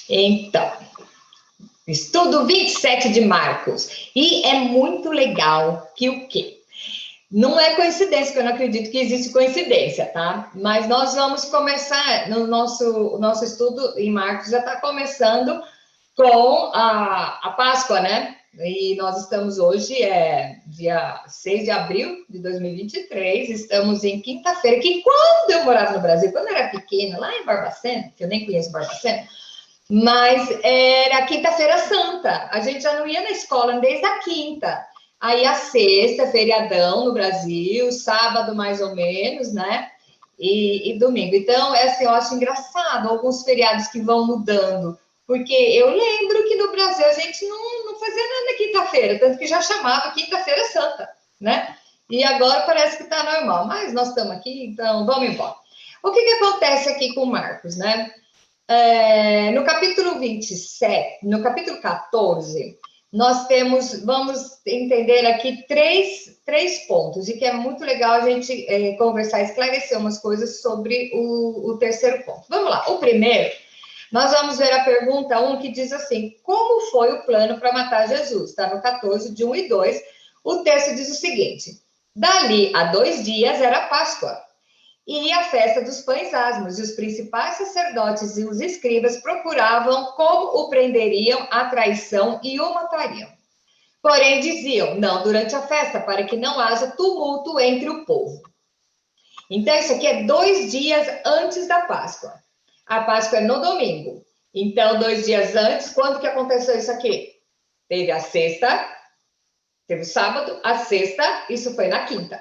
Então, estudo 27 de Marcos. E é muito legal que o quê? Não é coincidência, porque eu não acredito que existe coincidência, tá? Mas nós vamos começar, o nosso estudo em Marcos já está começando com a Páscoa, né? E nós estamos hoje, dia 6 de abril de 2023, estamos em quinta-feira, que quando eu morava no Brasil, quando eu era pequena, lá em Barbacena, que eu nem conheço Barbacena, mas era quinta-feira santa, a gente já não ia na escola desde a quinta. Aí a sexta, feriadão no Brasil, sábado mais ou menos, né? E domingo. Então, assim, eu acho engraçado alguns feriados que vão mudando, porque eu lembro que no Brasil a gente não fazia nada na quinta-feira, tanto que já chamava quinta-feira santa, né? E agora parece que está normal, mas nós estamos aqui, então vamos embora. O que acontece aqui com o Marcos, né? No capítulo 27, no capítulo 14, nós vamos entender aqui três pontos, e que é muito legal a gente conversar, esclarecer umas coisas sobre o terceiro ponto. Vamos lá, o primeiro, nós vamos ver a pergunta 1, que diz assim: como foi o plano para matar Jesus? Está no 14, de 1 e 2, o texto diz o seguinte: dali a 2 dias era Páscoa, e a festa dos pães asmos, e os principais sacerdotes e os escribas procuravam como o prenderiam à traição e o matariam. Porém, diziam, não durante a festa, para que não haja tumulto entre o povo. Então, isso aqui é 2 dias antes da Páscoa. A Páscoa é no domingo. Então, 2 dias antes, quando que aconteceu isso aqui? Teve a sexta, teve o sábado, a sexta, isso foi na quinta.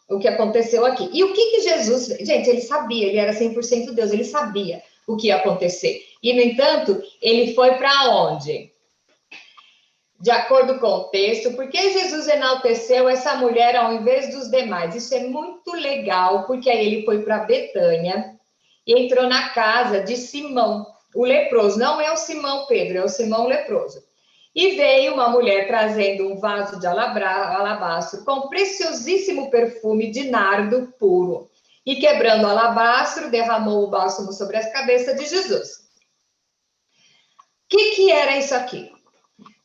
O que aconteceu aqui. E o que Jesus... Gente, ele sabia, ele era 100% Deus, ele sabia o que ia acontecer. E, no entanto, ele foi para onde? De acordo com o texto, porque Jesus enalteceu essa mulher ao invés dos demais. Isso é muito legal, porque aí ele foi para Betânia e entrou na casa de Simão, o leproso. Não é o Simão Pedro, é o Simão leproso. E veio uma mulher trazendo um vaso de alabastro com preciosíssimo perfume de nardo puro. E quebrando o alabastro, derramou o bálsamo sobre as cabeças de Jesus. O que era isso aqui?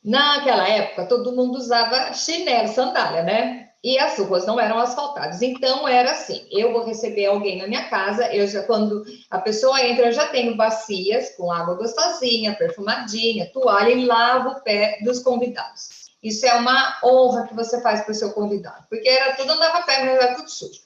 Naquela época, todo mundo usava chinelo, sandália, né? E as ruas não eram asfaltadas. Então, era assim, eu vou receber alguém na minha casa, quando a pessoa entra, eu já tenho bacias com água gostosinha, perfumadinha, toalha, e lavo o pé dos convidados. Isso é uma honra que você faz para o seu convidado, porque tudo andava a pé, mas era tudo sujo.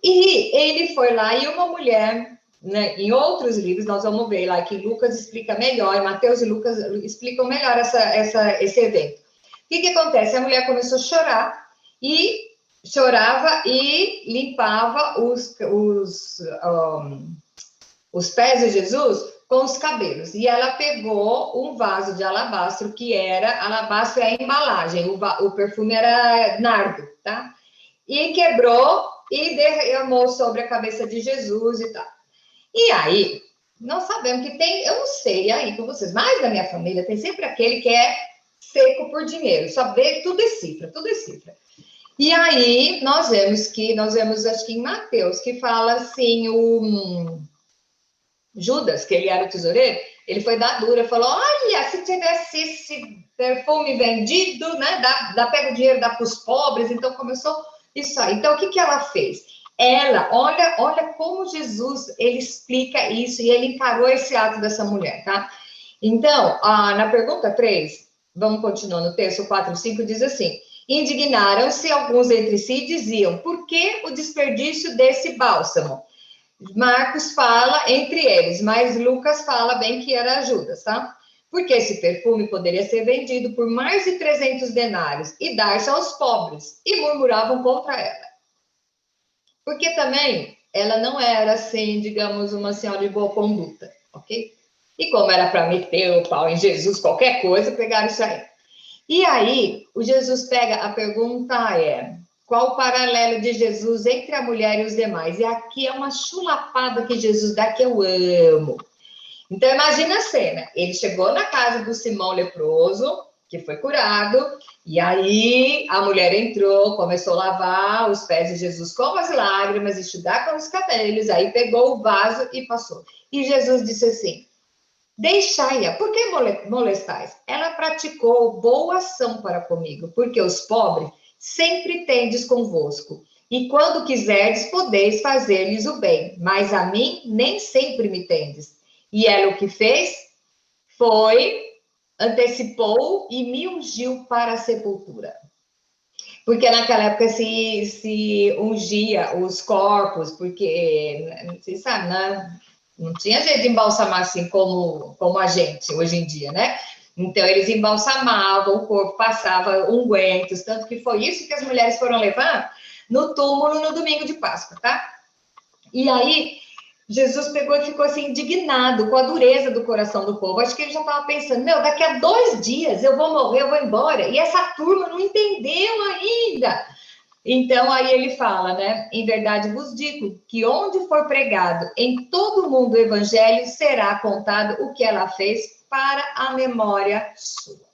E ele foi lá, e uma mulher, né, em outros livros, nós vamos ver lá que Lucas explica melhor, Mateus e Lucas explicam melhor esse evento. O que acontece? A mulher começou a chorar, e chorava e limpava os pés de Jesus com os cabelos. E ela pegou um vaso de alabastro, alabastro é a embalagem, o perfume era nardo, tá? E quebrou e derramou sobre a cabeça de Jesus e tal. E aí, nós sabemos que tem, eu não sei aí com vocês, mas na minha família tem sempre aquele que é seco por dinheiro, saber tudo é cifra, tudo é cifra. E aí, nós vemos, acho que em Mateus, que fala assim, o Judas, que ele era o tesoureiro, ele foi dar dura, falou, olha, se tivesse esse perfume vendido, né, pega o dinheiro, dá para os pobres, então começou isso aí. Então, o que ela fez? Ela, olha como Jesus, ele explica isso, e ele encarou esse ato dessa mulher, tá? Então, na pergunta 3, vamos continuar no texto 4 e 5, diz assim: indignaram-se alguns entre si e diziam, por que o desperdício desse bálsamo? Marcos fala entre eles, mas Lucas fala bem que era Judas, tá? Porque esse perfume poderia ser vendido por mais de 300 denários e dar-se aos pobres, e murmuravam contra ela. Porque também ela não era, assim, digamos, uma senhora de boa conduta, ok? E como era para meter o pau em Jesus, qualquer coisa, pegaram isso aí. E aí, o Jesus pega, a pergunta qual o paralelo de Jesus entre a mulher e os demais? E aqui é uma chulapada que Jesus dá, que eu amo. Então, imagina a cena. Ele chegou na casa do Simão leproso, que foi curado, e aí a mulher entrou, começou a lavar os pés de Jesus com as lágrimas, enxugar com os cabelos, aí pegou o vaso e passou. E Jesus disse assim, Deixai-a, por que molestais? Ela praticou boa ação para comigo, porque os pobres sempre tendes convosco, e quando quiserdes, podeis fazer-lhes o bem, mas a mim nem sempre me tendes. E ela o que fez foi, antecipou e me ungiu para a sepultura. Porque naquela época se ungia os corpos, porque, você sabe, né? Não tinha jeito de embalsamar assim como a gente hoje em dia, né? Então, eles embalsamavam o corpo, passavam ungüentos, tanto que foi isso que as mulheres foram levar no túmulo no domingo de Páscoa, tá? E aí, Jesus pegou e ficou assim, indignado com a dureza do coração do povo. Acho que ele já estava pensando, meu, daqui a 2 dias eu vou morrer, eu vou embora. E essa turma não entendeu ainda. Então, aí ele fala, né? Em verdade vos digo que onde for pregado em todo mundo o evangelho, será contado o que ela fez para a memória sua,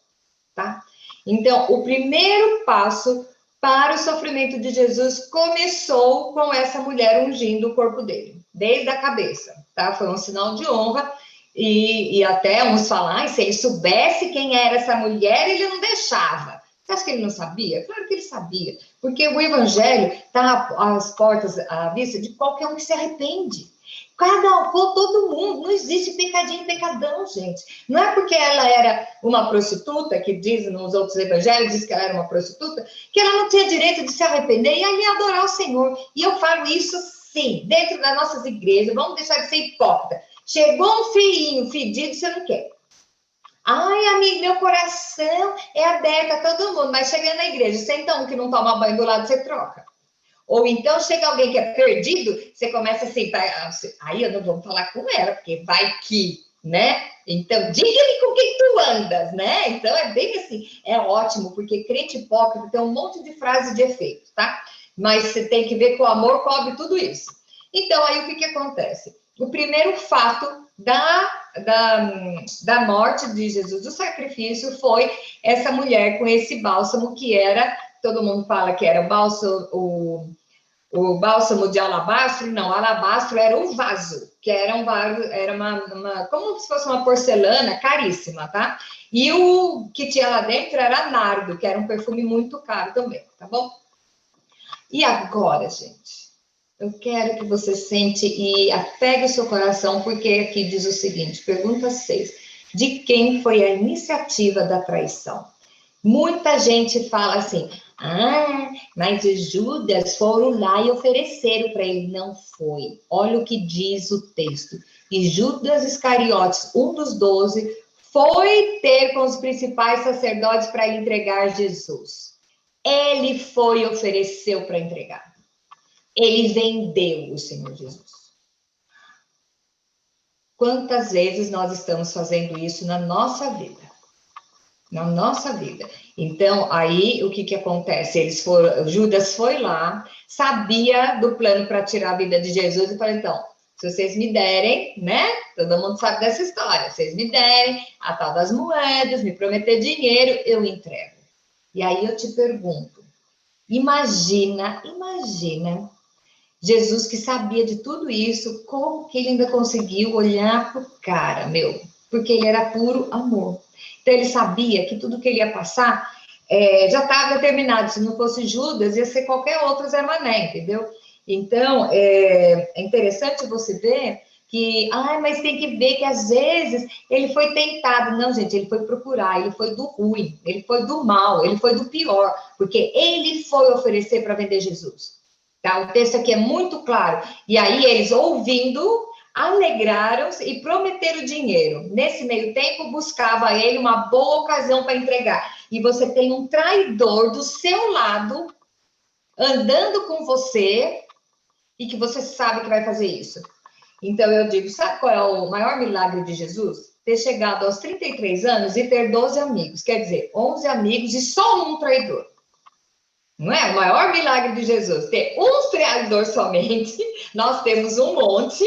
tá? Então, o primeiro passo para o sofrimento de Jesus começou com essa mulher ungindo o corpo dele, desde a cabeça, tá? Foi um sinal de honra e até uns falam, se ele soubesse quem era essa mulher, ele não deixava. Você acha que ele não sabia? Claro que ele sabia, porque o evangelho está às portas, à vista de qualquer um que se arrepende. Todo mundo, não existe pecadinho e pecadão, gente. Não é porque ela era uma prostituta, que diz nos outros evangelhos, diz que ela era uma prostituta, que ela não tinha direito de se arrepender e ali adorar o Senhor. E eu falo isso sim, dentro das nossas igrejas, vamos deixar de ser hipócrita. Chegou um filhinho fedido, você não quer. Ai, amigo, meu coração é aberto a todo mundo, mas chegando na igreja, senta um que não toma banho do lado, você troca. Ou então chega alguém que é perdido, você começa assim, aí eu não vou falar com ela, porque vai que, né? Então, diga-me com quem tu andas, né? Então, é bem assim, é ótimo, porque crente hipócrita tem um monte de frase de efeito, tá? Mas você tem que ver que o amor cobre tudo isso. Então, aí o que acontece? O primeiro fato da morte de Jesus, do sacrifício, foi essa mulher com esse bálsamo que era, todo mundo fala que era o bálsamo de alabastro, não, alabastro era o vaso, que era uma como se fosse uma porcelana caríssima, tá? E o que tinha lá dentro era nardo, que era um perfume muito caro também, tá bom? E agora, gente, eu quero que você sente e apegue o seu coração, porque aqui diz o seguinte, pergunta 6, de quem foi a iniciativa da traição? Muita gente fala assim, mas os Judas foram lá e ofereceram para ele. Não foi. Olha o que diz o texto. E Judas Iscariotes, um dos 12, foi ter com os principais sacerdotes para entregar Jesus. Ele foi e ofereceu para entregar. Ele vendeu o Senhor Jesus. Quantas vezes nós estamos fazendo isso na nossa vida? Na nossa vida. Então, aí, o que acontece? Judas foi lá, sabia do plano para tirar a vida de Jesus e falou, então, se vocês me derem, né? Todo mundo sabe dessa história. Se vocês me derem a tal das moedas, me prometer dinheiro, eu entrego. E aí eu te pergunto, imagina, Jesus que sabia de tudo isso, como que ele ainda conseguiu olhar pro cara, meu? Porque ele era puro amor. Então, ele sabia que tudo que ele ia passar já estava determinado. Se não fosse Judas, ia ser qualquer outro Zé Mané, entendeu? Então, é interessante você ver que, mas tem que ver que às vezes ele foi tentado. Não, gente, ele foi procurar, ele foi do ruim, ele foi do mal, ele foi do pior, porque ele foi oferecer para vender Jesus. Tá? O texto aqui é muito claro. E aí, eles ouvindo, alegraram-se e prometeram dinheiro. Nesse meio tempo, buscava ele uma boa ocasião para entregar. E você tem um traidor do seu lado, andando com você, e que você sabe que vai fazer isso. Então, eu digo, sabe qual é o maior milagre de Jesus? Ter chegado aos 33 anos e ter 12 amigos. Quer dizer, 11 amigos e só um traidor. Não é? O maior milagre de Jesus, ter um traidor somente, nós temos um monte,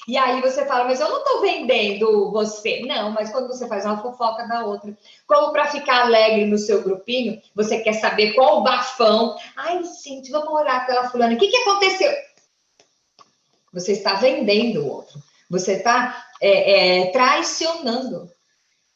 e aí você fala, mas eu não estou vendendo você. Não, mas quando você faz uma fofoca da outra, como para ficar alegre no seu grupinho, você quer saber qual o bafão. Ai, gente, vamos orar pela fulana. O que aconteceu? Você está vendendo o outro. Você está traicionando.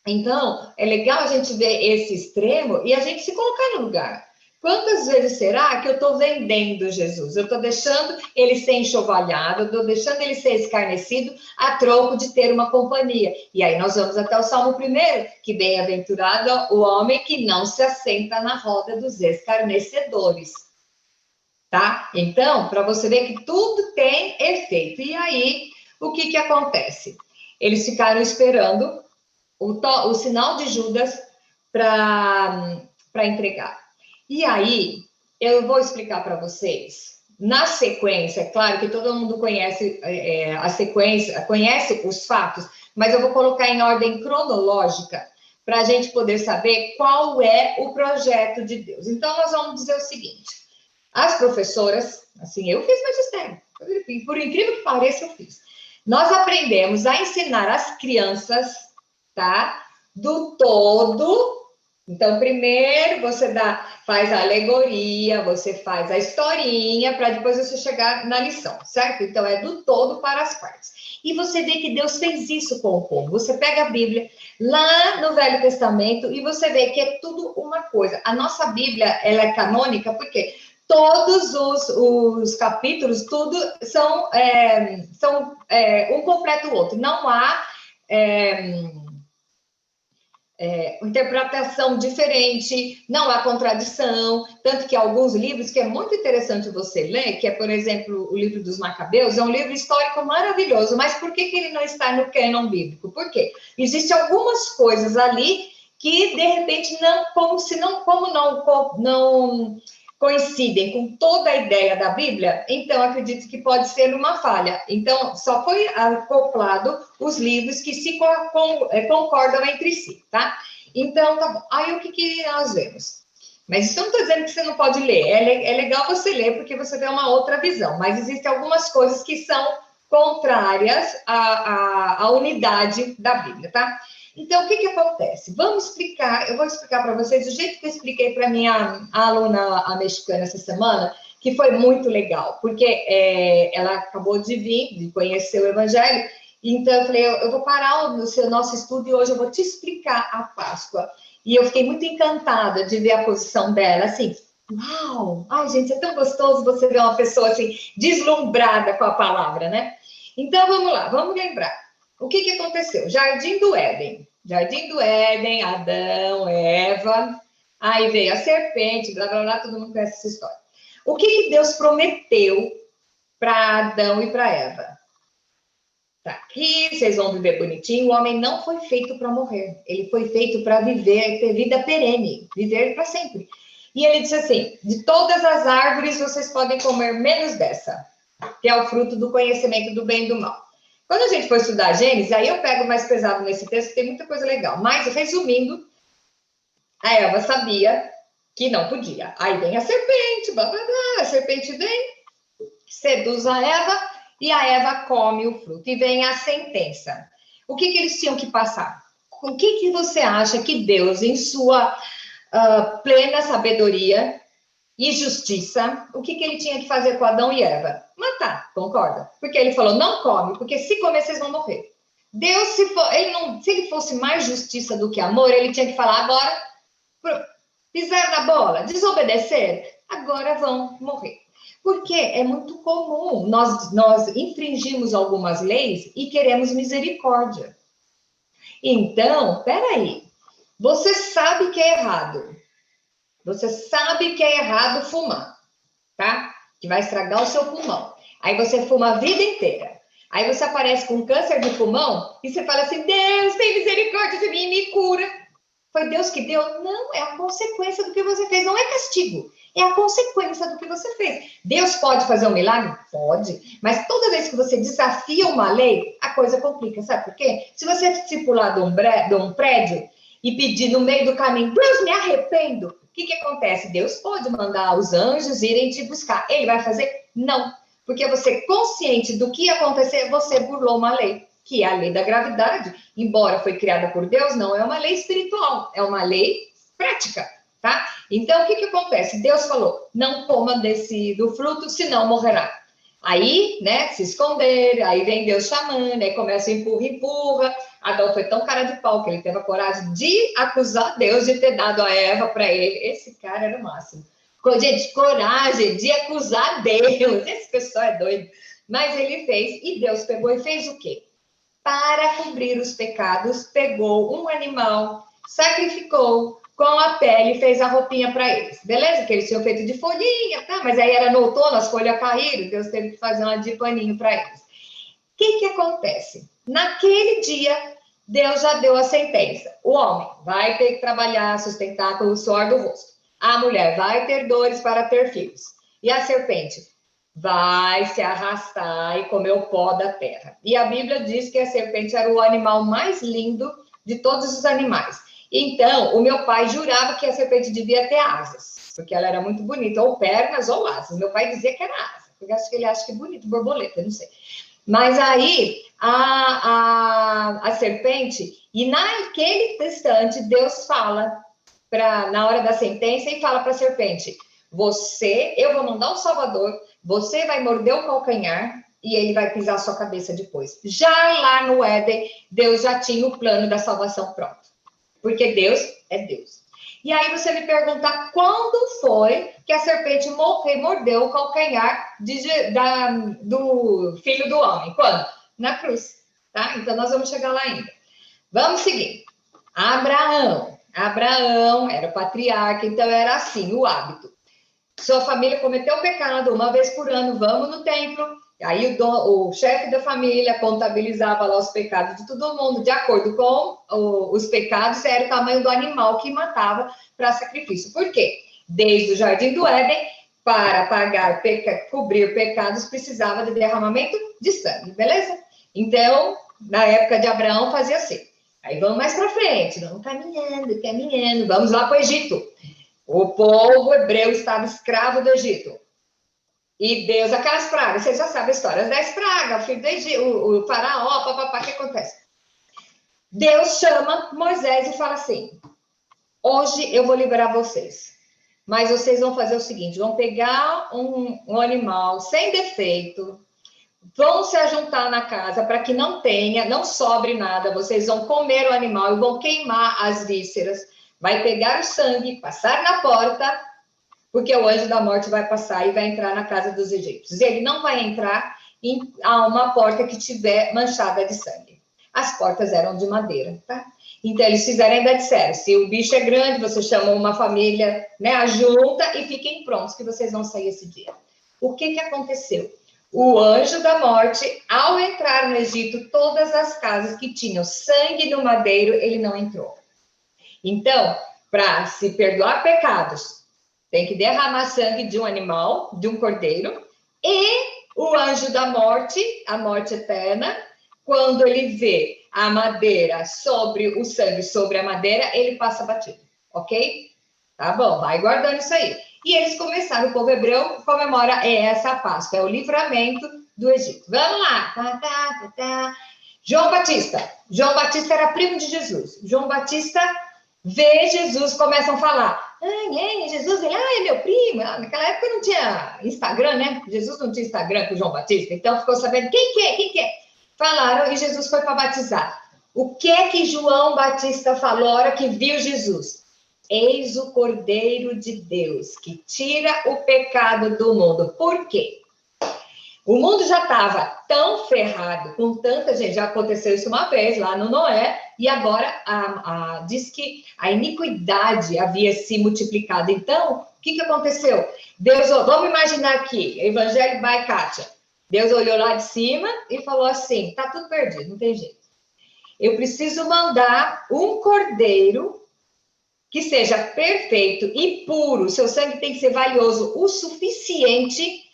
Então, é legal a gente ver esse extremo e a gente se colocar no lugar. Quantas vezes será que eu estou vendendo Jesus? Eu estou deixando ele ser enxovalhado, eu estou deixando ele ser escarnecido a troco de ter uma companhia. E aí nós vamos até o Salmo 1, que bem-aventurado o homem que não se assenta na roda dos escarnecedores. Tá? Então, para você ver que tudo tem efeito. E aí, o que acontece? Eles ficaram esperando o sinal de Judas para entregar. E aí, eu vou explicar para vocês. Na sequência, é claro que todo mundo conhece a sequência, conhece os fatos, mas eu vou colocar em ordem cronológica para a gente poder saber qual é o projeto de Deus. Então, nós vamos dizer o seguinte: as professoras, assim, eu fiz magistério, por incrível que pareça, eu fiz. Nós aprendemos a ensinar as crianças, tá? Do todo. Então, primeiro você faz a alegoria, você faz a historinha, para depois você chegar na lição, certo? Então, é do todo para as partes. E você vê que Deus fez isso com o povo. Você pega a Bíblia lá no Velho Testamento e você vê que é tudo uma coisa. A nossa Bíblia, ela é canônica, porque todos os capítulos, tudo são um completa o outro. Não há interpretação diferente, não há contradição, tanto que alguns livros, que é muito interessante você ler, que é, por exemplo, o livro dos Macabeus, é um livro histórico maravilhoso, mas por que ele não está no cânon bíblico? Por quê? Existem algumas coisas ali que, de repente, não coincidem com toda a ideia da Bíblia, então acredito que pode ser uma falha. Então, só foi acoplado os livros que se concordam entre si, tá? Então, tá bom. Aí, o que nós vemos? Mas isso eu não estou dizendo que você não pode ler. É legal você ler, porque você vê uma outra visão. Mas existem algumas coisas que são contrárias à unidade da Bíblia, tá? Então, o que acontece? Eu vou explicar para vocês do jeito que eu expliquei para minha aluna, a mexicana, essa semana, que foi muito legal, porque ela acabou de vir, de conhecer o Evangelho, então eu falei, eu vou parar o nosso estudo e hoje eu vou te explicar a Páscoa. E eu fiquei muito encantada de ver a posição dela, assim, uau! Ai, gente, é tão gostoso você ver uma pessoa, assim, deslumbrada com a palavra, né? Então, vamos lá, vamos lembrar. O que aconteceu? Jardim do Éden, Adão, Eva, aí veio a serpente, blá, blá, blá, todo mundo conhece essa história. O que Deus prometeu para Adão e para Eva? Tá aqui, vocês vão viver bonitinho. O homem não foi feito para morrer, ele foi feito para viver, ter vida perene, viver para sempre. E ele disse assim: de todas as árvores vocês podem comer menos dessa, que é o fruto do conhecimento do bem e do mal. Quando a gente for estudar Gênesis, aí eu pego mais pesado nesse texto, tem muita coisa legal. Mas, resumindo, a Eva sabia que não podia. Aí vem a serpente, blá, blá, blá, a serpente vem, seduz a Eva, e a Eva come o fruto. E vem a sentença. O que eles tinham que passar? O que você acha que Deus, em sua plena sabedoria e justiça, o que ele tinha que fazer com Adão e Eva? Matar, concorda? Porque ele falou, não come, porque se comer, vocês vão morrer. Deus, se ele fosse mais justiça do que amor, ele tinha que falar, agora, pisaram na bola, desobedecer, agora vão morrer. Porque é muito comum, nós infringimos algumas leis e queremos misericórdia. Então, peraí, você sabe que é errado. Você sabe que é errado fumar, tá? Que vai estragar o seu pulmão. Aí você fuma a vida inteira. Aí você aparece com câncer de pulmão e você fala assim, Deus, tem misericórdia de mim, me cura. Foi Deus que deu? Não, é a consequência do que você fez. Não é castigo, é a consequência do que você fez. Deus pode fazer um milagre? Pode. Mas toda vez que você desafia uma lei, a coisa complica. Sabe por quê? Se você se pular de um prédio e pedir no meio do caminho, Deus, me arrependo, o que acontece? Deus pode mandar os anjos irem te buscar. Ele vai fazer? Não. Porque você, consciente do que ia acontecer, você burlou uma lei, que é a lei da gravidade. Embora foi criada por Deus, não é uma lei espiritual, é uma lei prática, tá? Então, o que acontece? Deus falou, não coma do fruto, senão morrerá. Aí, né, se esconderam, aí vem Deus chamando, aí começa empurra. Adão foi tão cara de pau que ele teve a coragem de acusar Deus de ter dado a Eva para ele. Esse cara era o máximo. Gente, coragem de acusar Deus. Esse pessoal é doido. Mas ele fez, e Deus pegou e fez o quê? Para cobrir os pecados, pegou um animal, sacrificou, com a pele fez a roupinha para eles. Beleza? Que eles tinham feito de folhinha, tá? Mas aí era no outono, as folhas caíram, Deus teve que fazer uma de paninho para eles. O que acontece? Naquele dia, Deus já deu a sentença. O homem vai ter que trabalhar, sustentar com o suor do rosto. A mulher vai ter dores para ter filhos. E a serpente vai se arrastar e comer o pó da terra. E a Bíblia diz que a serpente era o animal mais lindo de todos os animais. Então, o meu pai jurava que a serpente devia ter asas, porque ela era muito bonita, ou pernas ou asas. Meu pai dizia que era asa, porque acho que ele acha que é bonito, borboleta, não sei. Mas aí, a serpente, e naquele instante, Deus fala, na hora da sentença, e fala para a serpente, eu vou mandar um salvador, você vai morder o calcanhar, e ele vai pisar a sua cabeça depois. Já lá no Éden, Deus já tinha o plano da salvação pronto. Porque Deus é Deus. E aí você me pergunta quando foi que a serpente mordeu o calcanhar do filho do homem? Quando? Na cruz, tá? Então nós vamos chegar lá ainda. Vamos seguir. Abraão era o patriarca, então era assim, o hábito. Sua família cometeu pecado, uma vez por ano, vamos no templo. Aí o chefe da família contabilizava lá os pecados de todo mundo, de acordo com os pecados, era o tamanho do animal que matava para sacrifício. Por quê? Desde o Jardim do Éden, para cobrir pecados, precisava de derramamento de sangue, beleza? Então, na época de Abraão, fazia assim. Aí vamos mais para frente, vamos caminhando, vamos lá para o Egito. O povo hebreu estava escravo do Egito. E Deus, aquelas pragas, vocês já sabem a história, as 10 pragas, o filho do Egito, o faraó, papapá, o que acontece? Deus chama Moisés e fala assim, hoje eu vou liberar vocês, mas vocês vão fazer o seguinte, vão pegar um animal sem defeito, vão se ajuntar na casa para que não sobre nada, vocês vão comer o animal e vão queimar as vísceras, vai pegar o sangue, passar na porta, porque o anjo da morte vai passar e vai entrar na casa dos egípcios. Ele não vai entrar a uma porta que tiver manchada de sangue. As portas eram de madeira, tá? Então, eles fizeram ainda disseram, se o bicho é grande, você chama uma família, né, ajunta e fiquem prontos que vocês vão sair esse dia. O que aconteceu? O anjo da morte, ao entrar no Egito, todas as casas que tinham sangue no madeiro, ele não entrou. Então, para se perdoar pecados, tem que derramar sangue de um animal, de um cordeiro, e o anjo da morte, a morte eterna, quando ele vê a madeira o sangue sobre a madeira, ele passa batido, ok? Tá bom, vai guardando isso aí. E eles começaram, o povo hebreu comemora essa Páscoa, é o livramento do Egito. Vamos lá. João Batista era primo de Jesus. João Batista vê Jesus, começam a falar, Jesus, ele é meu primo. Naquela época não tinha Instagram, né? Jesus não tinha Instagram com João Batista, então ficou sabendo quem que é. Falaram e Jesus foi para batizar. O que João Batista falou na hora que viu Jesus? Eis o Cordeiro de Deus que tira o pecado do mundo. Por quê? O mundo já estava tão ferrado, com tanta gente, já aconteceu isso uma vez lá no Noé, e agora diz que a iniquidade havia se multiplicado. Então, o que aconteceu? Deus, vamos imaginar aqui, Evangelho by Kátia. Deus olhou lá de cima e falou assim, tá tudo perdido, não tem jeito. Eu preciso mandar um cordeiro que seja perfeito e puro, seu sangue tem que ser valioso o suficiente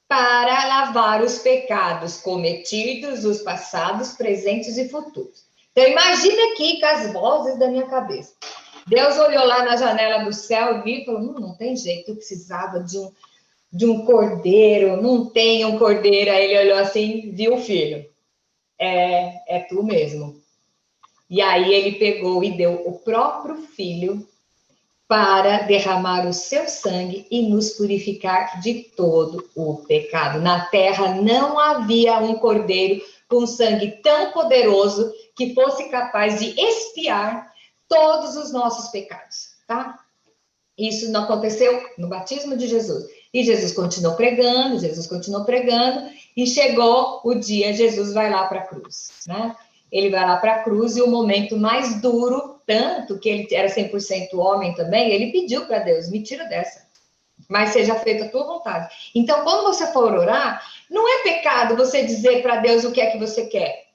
para lavar os pecados cometidos, os passados, presentes e futuros. Então, imagina aqui com as vozes da minha cabeça. Deus olhou lá na janela do céu e viu e falou, não tem jeito, eu precisava de um cordeiro, não tem um cordeiro. Aí ele olhou assim, viu o filho. É tu mesmo. E aí ele pegou e deu o próprio filho para derramar o seu sangue e nos purificar de todo o pecado. Na terra não havia um cordeiro com sangue tão poderoso que fosse capaz de expiar todos os nossos pecados, tá? Isso não aconteceu no batismo de Jesus. E Jesus continuou pregando, e chegou o dia, Jesus vai lá para a cruz, né? Ele vai lá para a cruz e o momento mais duro, tanto que ele era 100% homem também, ele pediu para Deus, me tira dessa, mas seja feita a tua vontade. Então, quando você for orar, não é pecado você dizer para Deus o que é que você quer,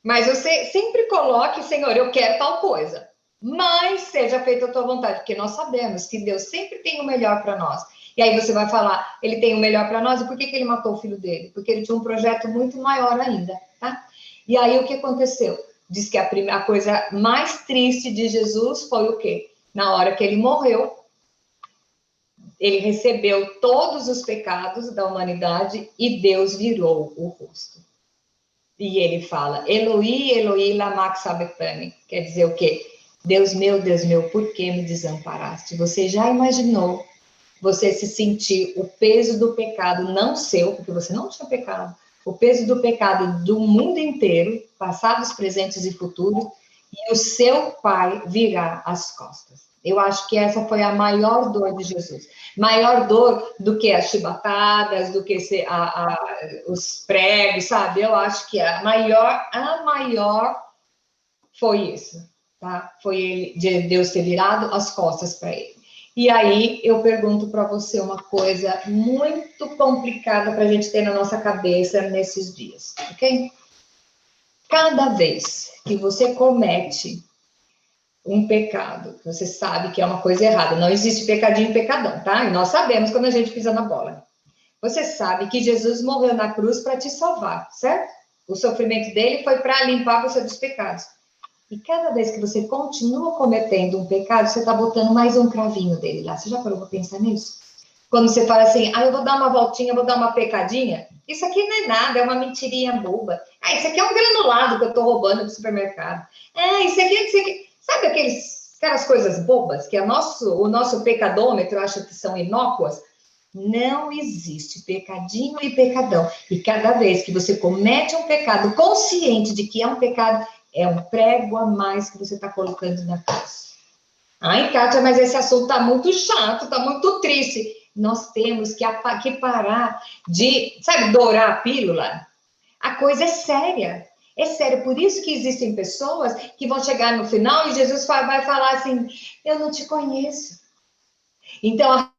mas você sempre coloque, Senhor, eu quero tal coisa, mas seja feita a tua vontade, porque nós sabemos que Deus sempre tem o melhor para nós. E aí você vai falar, ele tem o melhor para nós, e por que ele matou o filho dele? Porque ele tinha um projeto muito maior ainda, tá? E aí o que aconteceu? Diz que a coisa mais triste de Jesus foi o quê? Na hora que ele morreu, ele recebeu todos os pecados da humanidade e Deus virou o rosto. E ele fala, Eloi, Eloi, lama sabachthani. Quer dizer o quê? Deus meu, por que me desamparaste? Você já imaginou você se sentir o peso do pecado, não seu, porque você não tinha pecado, o peso do pecado do mundo inteiro, passados, presentes e futuros, e o seu pai virar as costas. Eu acho que essa foi a maior dor de Jesus. Maior dor do que as chibatadas, do que os pregos, sabe? Eu acho que a maior foi isso, tá? Foi ele, de Deus ter virado as costas para ele. E aí eu pergunto para você uma coisa muito complicada para a gente ter na nossa cabeça nesses dias, ok? Cada vez que você comete um pecado, você sabe que é uma coisa errada, não existe pecadinho e pecadão, tá? E nós sabemos quando a gente pisa na bola. Você sabe que Jesus morreu na cruz para te salvar, certo? O sofrimento dele foi para limpar você dos pecados. E cada vez que você continua cometendo um pecado, você está botando mais um cravinho dele lá. Você já parou para pensar nisso? Quando você fala assim, eu vou dar uma voltinha, vou dar uma pecadinha, isso aqui não é nada, é uma mentirinha boba. Isso aqui é um granulado que eu estou roubando do supermercado. Isso aqui. Sabe aquelas coisas bobas que o nosso pecadômetro acha que são inócuas? Não existe pecadinho e pecadão. E cada vez que você comete um pecado, consciente de que é um pecado, é um prego a mais que você está colocando na cruz. Ai, Kátia, mas esse assunto está muito chato, está muito triste. Nós temos que parar de, sabe, dourar a pílula. A coisa é séria. É sério, por isso que existem pessoas que vão chegar no final e Jesus vai falar assim, eu não te conheço. Então, a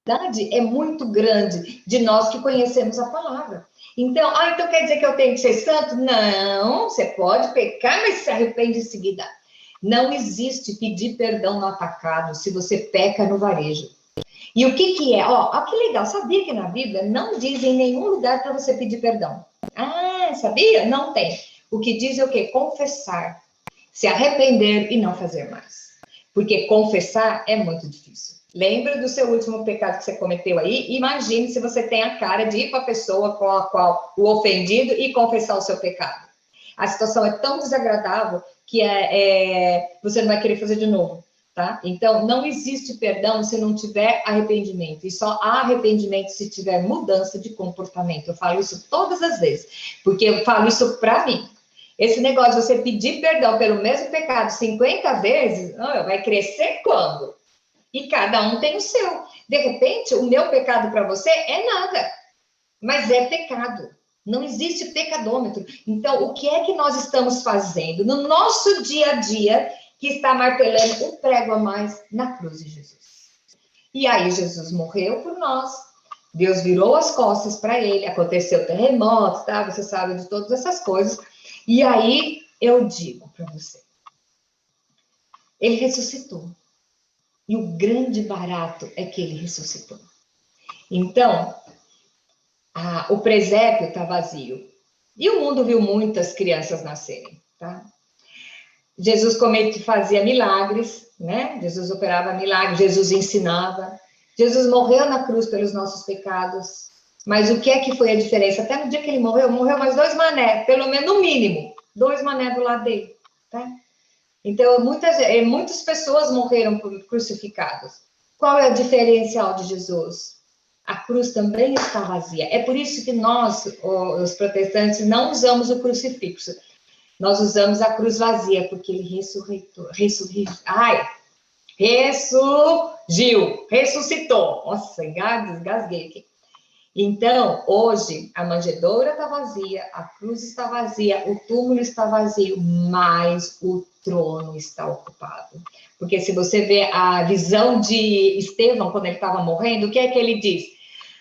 realidade é muito grande de nós que conhecemos a palavra. Então, então quer dizer que eu tenho que ser santo? Não, você pode pecar, mas se arrepende em seguida. Não existe pedir perdão no atacado se você peca no varejo. E o que é? Que legal, sabia que na Bíblia não diz em nenhum lugar para você pedir perdão? Sabia? Não tem. O que diz é o quê? Confessar, se arrepender e não fazer mais. Porque confessar é muito difícil. Lembra do seu último pecado que você cometeu aí? Imagine se você tem a cara de ir para a pessoa com a qual o ofendido e confessar o seu pecado. A situação é tão desagradável que você não vai querer fazer de novo. Tá? Então, não existe perdão se não tiver arrependimento. E só há arrependimento se tiver mudança de comportamento. Eu falo isso todas as vezes, porque eu falo isso para mim. Esse negócio de você pedir perdão pelo mesmo pecado 50 vezes, vai crescer quando? E cada um tem o seu. De repente, o meu pecado para você é nada, mas é pecado. Não existe pecadômetro. Então, o que é que nós estamos fazendo no nosso dia a dia que está martelando um prego a mais na cruz de Jesus? E aí, Jesus morreu por nós, Deus virou as costas para ele, aconteceu terremotos, tá? Você sabe de todas essas coisas. E aí, eu digo para você, ele ressuscitou. E o grande barato é que ele ressuscitou. Então, o presépio está vazio. E o mundo viu muitas crianças nascerem, tá? Jesus fazia milagres, né? Jesus operava milagres, Jesus ensinava. Jesus morreu na cruz pelos nossos pecados. Mas o que é que foi a diferença? Até no dia que ele morreu mais 2 mané, pelo menos no mínimo, 2 mané do lado dele, tá? Então, muitas pessoas morreram crucificadas. Qual é o diferencial de Jesus? A cruz também está vazia. É por isso que nós, os protestantes, não usamos o crucifixo. Nós usamos a cruz vazia, porque ele ressuscitou. Nossa, gasguei aqui. Então, hoje, a manjedoura está vazia, a cruz está vazia, o túmulo está vazio, mas o trono está ocupado. Porque se você vê a visão de Estevão, quando ele estava morrendo, o que é que ele diz?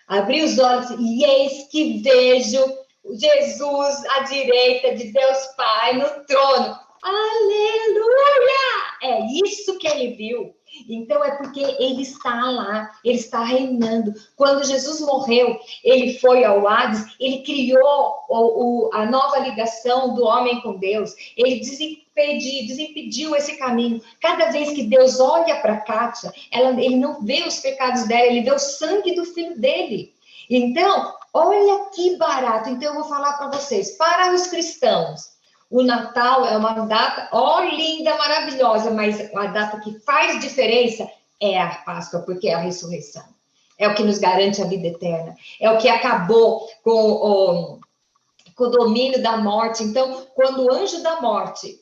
Abri os olhos e eis que vejo Jesus à direita de Deus Pai no trono. Aleluia! É isso que ele viu. Então, é porque ele está lá, ele está reinando. Quando Jesus morreu, ele foi ao Hades, ele criou a nova ligação do homem com Deus. Ele desimpediu esse caminho. Cada vez que Deus olha para Kátia, ele não vê os pecados dela, ele vê o sangue do filho dele. Então, olha que barato. Então, eu vou falar para vocês, para os cristãos, o Natal é uma data, linda, maravilhosa, mas a data que faz diferença é a Páscoa, porque é a ressurreição. É o que nos garante a vida eterna. É o que acabou com o domínio da morte. Então, quando o anjo da morte,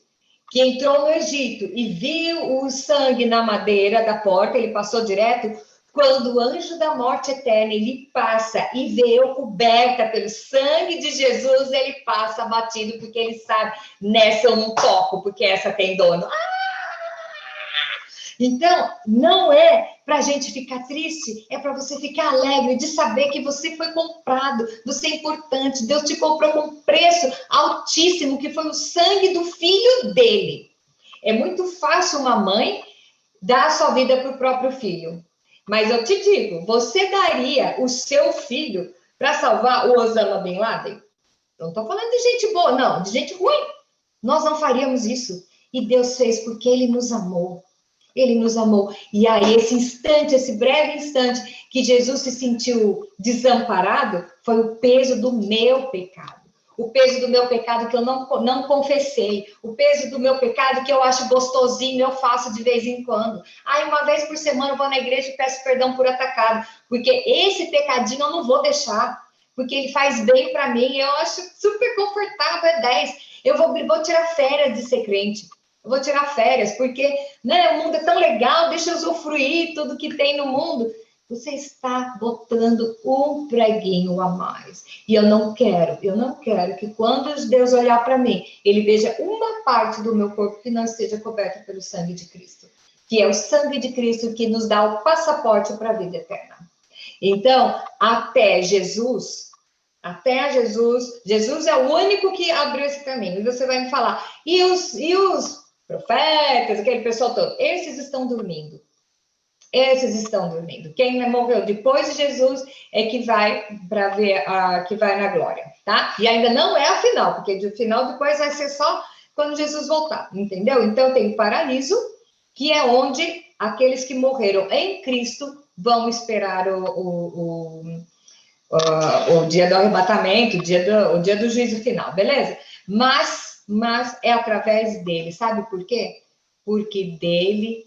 que entrou no Egito e viu o sangue na madeira da porta, ele passou direto. Quando o anjo da morte eterna, ele passa e vê eu coberta pelo sangue de Jesus, ele passa batido, porque ele sabe, nessa eu não toco, porque essa tem dono. Então, não é para a gente ficar triste, é para você ficar alegre de saber que você foi comprado, você é importante, Deus te comprou com um preço altíssimo, que foi o sangue do filho dele. É muito fácil uma mãe dar a sua vida para o próprio filho. Mas eu te digo, você daria o seu filho para salvar o Osama Bin Laden? Não estou falando de gente boa, não, de gente ruim. Nós não faríamos isso. E Deus fez porque Ele nos amou. Ele nos amou. E aí, esse instante, esse breve instante que Jesus se sentiu desamparado, foi o peso do meu pecado. O peso do meu pecado que eu não confessei. O peso do meu pecado que eu acho gostosinho, eu faço de vez em quando. Uma vez por semana eu vou na igreja e peço perdão por atacado. Porque esse pecadinho eu não vou deixar. Porque ele faz bem para mim. Eu acho super confortável, é 10. Eu vou tirar férias de ser crente. Eu vou tirar férias, porque o mundo é tão legal, deixa eu usufruir tudo que tem no mundo. Você está botando um preguinho a mais. E eu não quero que quando Deus olhar para mim, ele veja uma parte do meu corpo que não esteja coberta pelo sangue de Cristo. Que é o sangue de Cristo que nos dá o passaporte para a vida eterna. Então, até Jesus é o único que abriu esse caminho. E você vai me falar, e os profetas, aquele pessoal todo, esses estão dormindo. Quem morreu depois de Jesus é que vai para ver que vai na glória, tá? E ainda não é a final, porque o final depois vai ser só quando Jesus voltar, entendeu? Então tem o paraíso, que é onde aqueles que morreram em Cristo vão esperar o dia do arrebatamento, o dia do juízo final, beleza? Mas é através dele, sabe por quê? Porque dele,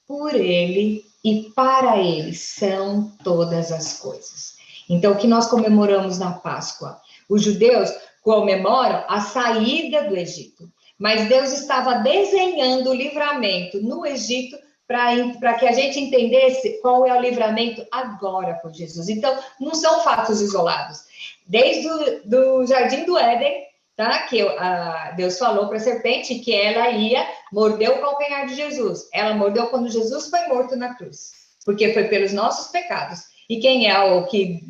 por ele e para ele são todas as coisas. Então, o que nós comemoramos na Páscoa? Os judeus comemoram a saída do Egito, mas Deus estava desenhando o livramento no Egito para que a gente entendesse qual é o livramento agora por Jesus. Então, não são fatos isolados. Desde o Jardim do Éden, tá? Que Deus falou para a serpente que ela ia morder o calcanhar de Jesus. Ela mordeu quando Jesus foi morto na cruz, porque foi pelos nossos pecados. E quem é o que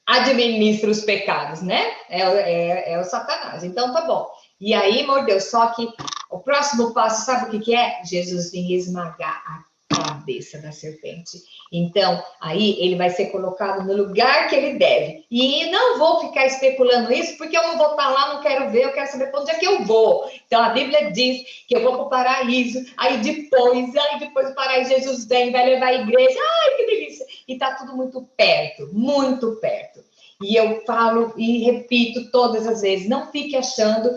administra os pecados, né? É o Satanás. Então, tá bom. E aí mordeu. Só que o próximo passo, sabe o que é? Jesus vinha esmagar a cabeça da serpente. Então, aí ele vai ser colocado no lugar que ele deve. E não vou ficar especulando isso, porque eu não vou estar lá, não quero ver, eu quero saber para onde é que eu vou. Então, a Bíblia diz que eu vou para o paraíso, aí depois do paraíso, Jesus vem, vai levar a igreja. Ai, que delícia! E está tudo muito perto, muito perto. E eu falo e repito todas as vezes, não fique achando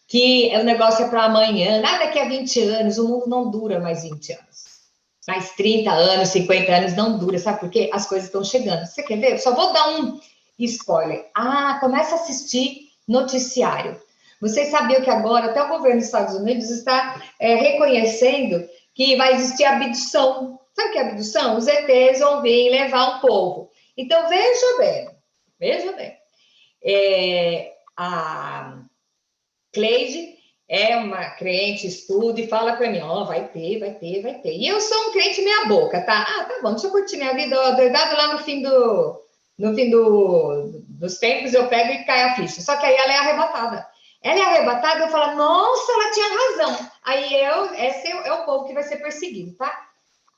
que o negócio é para amanhã, daqui a 20 anos, o mundo não dura mais 20 anos. Mais 30 anos, 50 anos, não dura, sabe por quê? As coisas estão chegando. Você quer ver? Eu só vou dar um spoiler. Começa a assistir noticiário. Vocês sabiam que agora até o governo dos Estados Unidos está reconhecendo que vai existir abdução. Sabe o que é abdução? Os ETs vão vir levar um povo. Então, veja bem. A Cleide é uma crente, estuda e fala para mim, vai ter. E eu sou um crente meia boca, tá? Tá bom, deixa eu curtir minha vida, doidado lá no fim dos tempos, eu pego e cai a ficha. Só que aí ela é arrebatada. Eu falo, nossa, ela tinha razão. Aí esse é o povo que vai ser perseguido, tá?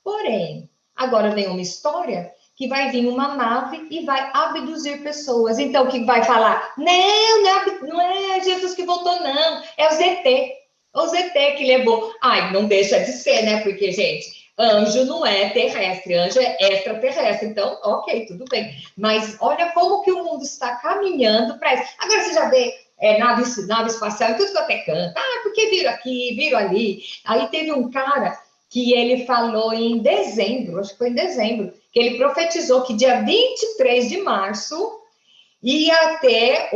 Porém, agora vem uma história que vai vir uma nave e vai abduzir pessoas. Então, que vai falar, não é Jesus que voltou, não, é o ZT. O ZT que levou. Não deixa de ser, né? Porque, gente, anjo não é terrestre, anjo é extraterrestre. Então, ok, tudo bem. Mas olha como que o mundo está caminhando para isso. Agora, você já vê nave espacial em tudo quanto é canto. Porque viram aqui, viram ali. Aí teve um cara que ele falou em dezembro, acho que foi em dezembro, que ele profetizou que dia 23 de março ia vir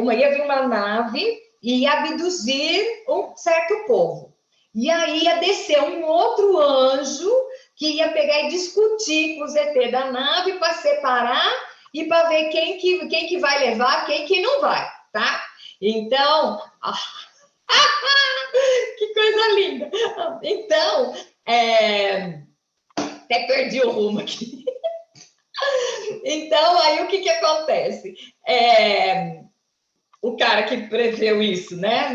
uma nave e ia abduzir um certo povo. E aí ia descer um outro anjo que ia pegar e discutir com os ET da nave para separar e para ver quem que vai levar, quem que não vai, tá? Então, que coisa linda! Então, até perdi o rumo aqui. Então, aí o que acontece? O cara que preveu isso, né,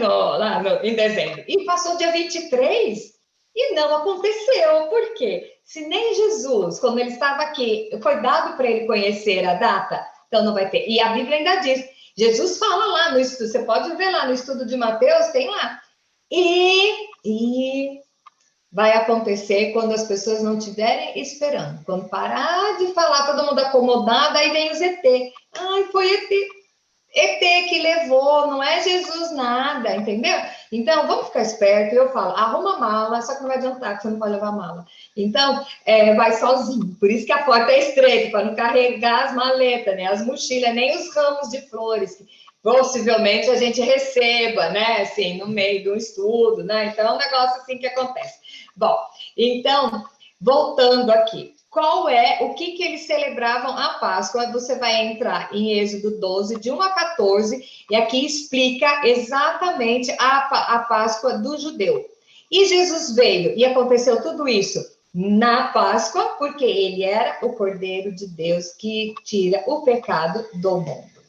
em dezembro, e passou dia 23 e não aconteceu. Por quê? Se nem Jesus, quando ele estava aqui, foi dado para ele conhecer a data, então não vai ter. E a Bíblia ainda diz, Jesus fala lá no estudo, você pode ver lá no estudo de Mateus, tem lá. E vai acontecer quando as pessoas não estiverem esperando. Quando parar de falar, todo mundo acomodado, aí vem os ET. Foi ET que levou, não é Jesus nada, entendeu? Então, vamos ficar esperto. Eu falo, arruma mala, só que não vai adiantar, que você não pode levar mala. Então, vai sozinho. Por isso que a porta é estreita, para não carregar as maletas, né? As mochilas, nem os ramos de flores que possivelmente a gente receba, né? Assim, no meio do estudo, né? Então, é um negócio assim que acontece. Bom, então, voltando aqui. O que eles celebravam a Páscoa? Você vai entrar em Êxodo 12, de 1 a 14, e aqui explica exatamente a Páscoa do judeu. E Jesus veio, e aconteceu tudo isso na Páscoa, porque ele era o Cordeiro de Deus que tira o pecado do mundo.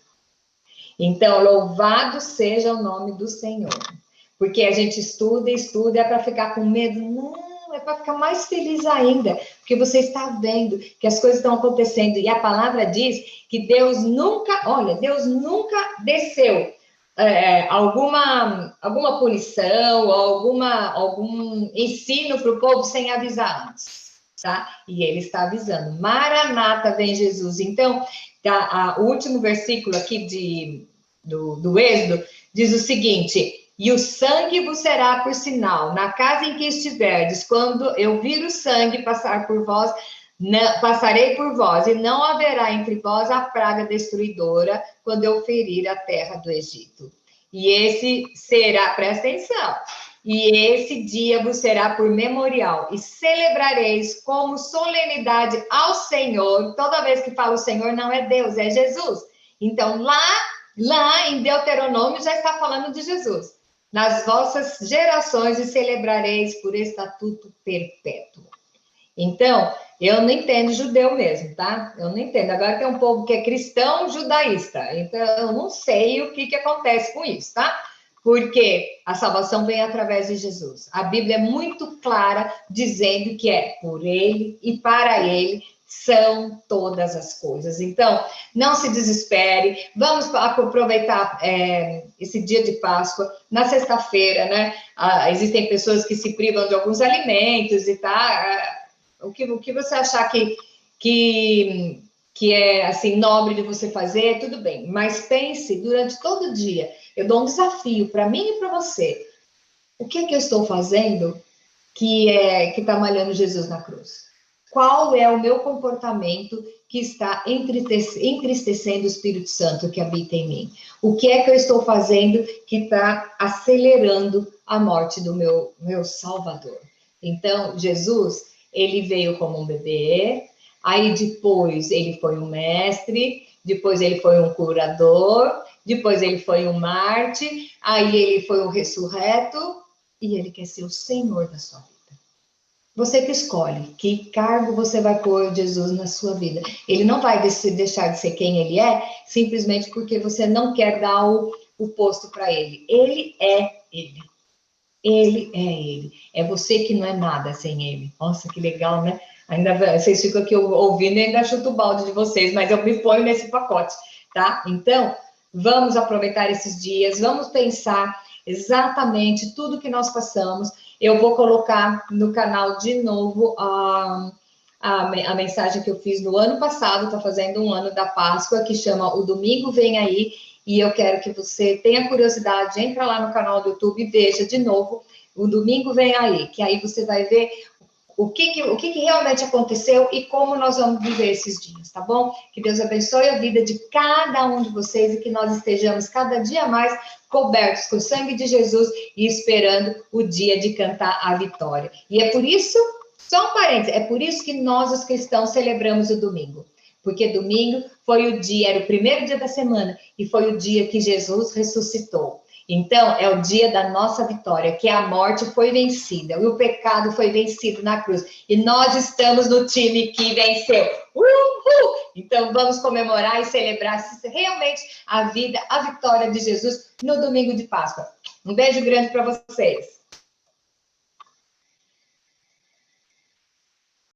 Então, louvado seja o nome do Senhor. Porque a gente estuda, é para ficar com medo? Não. É para ficar mais feliz ainda, porque você está vendo que as coisas estão acontecendo, e a palavra diz que Deus nunca desceu alguma punição, algum ensino para o povo sem avisar antes, tá? E ele está avisando, Maranata, vem Jesus. Então, o último versículo aqui do Êxodo diz o seguinte: e o sangue vos será por sinal, na casa em que estiverdes, quando eu vir o sangue passar por vós, passarei por vós, e não haverá entre vós a praga destruidora, quando eu ferir a terra do Egito. E esse será, presta atenção, e esse dia vos será por memorial, e celebrareis como solenidade ao Senhor. Toda vez que fala o Senhor, não é Deus, é Jesus. Então, lá em Deuteronômio já está falando de Jesus. Nas vossas gerações e celebrareis por estatuto perpétuo. Então, eu não entendo judeu mesmo, tá? Eu não entendo. Agora tem um povo que é cristão judaísta. Então, eu não sei o que acontece com isso, tá? Porque a salvação vem através de Jesus. A Bíblia é muito clara, dizendo que é por ele e para ele são todas as coisas. Então, não se desespere, vamos aproveitar esse dia de Páscoa. Na sexta-feira, né? Existem pessoas que se privam de alguns alimentos e tá. O que você achar que é assim nobre de você fazer, tudo bem. Mas pense durante todo o dia. Eu dou um desafio para mim e para você. O que é que eu estou fazendo que está malhando Jesus na cruz? Qual é o meu comportamento que está entristecendo o Espírito Santo que habita em mim? O que é que eu estou fazendo que está acelerando a morte do meu Salvador? Então, Jesus, ele veio como um bebê, aí depois ele foi um mestre, depois ele foi um curador, depois ele foi um mártir, aí ele foi um ressurreto, e ele quer ser o Senhor da sua vida. Você que escolhe que cargo você vai pôr Jesus na sua vida. Ele não vai deixar de ser quem ele é, simplesmente porque você não quer dar o posto para ele. Ele é ele. Ele é ele. É você que não é nada sem ele. Nossa, que legal, né? Ainda vocês ficam aqui ouvindo e ainda chuto o balde de vocês, mas eu me ponho nesse pacote, tá? Então, vamos aproveitar esses dias, vamos pensar exatamente tudo que nós passamos. Eu vou colocar no canal de novo a mensagem que eu fiz no ano passado, está fazendo um ano da Páscoa, que chama O Domingo Vem Aí, e eu quero que você tenha curiosidade, entra lá no canal do YouTube e veja de novo O Domingo Vem Aí, que aí você vai ver o que realmente aconteceu e como nós vamos viver esses dias, tá bom? Que Deus abençoe a vida de cada um de vocês e que nós estejamos cada dia mais cobertos com o sangue de Jesus e esperando o dia de cantar a vitória. E é por isso, só um parênteses, é por isso que nós, os cristãos, celebramos o domingo. Porque domingo foi o dia, era o primeiro dia da semana, e foi o dia que Jesus ressuscitou. Então, é o dia da nossa vitória, que a morte foi vencida, e o pecado foi vencido na cruz. E nós estamos no time que venceu. Uhul! Então, vamos comemorar e celebrar realmente a vida, a vitória de Jesus no domingo de Páscoa. Um beijo grande para vocês.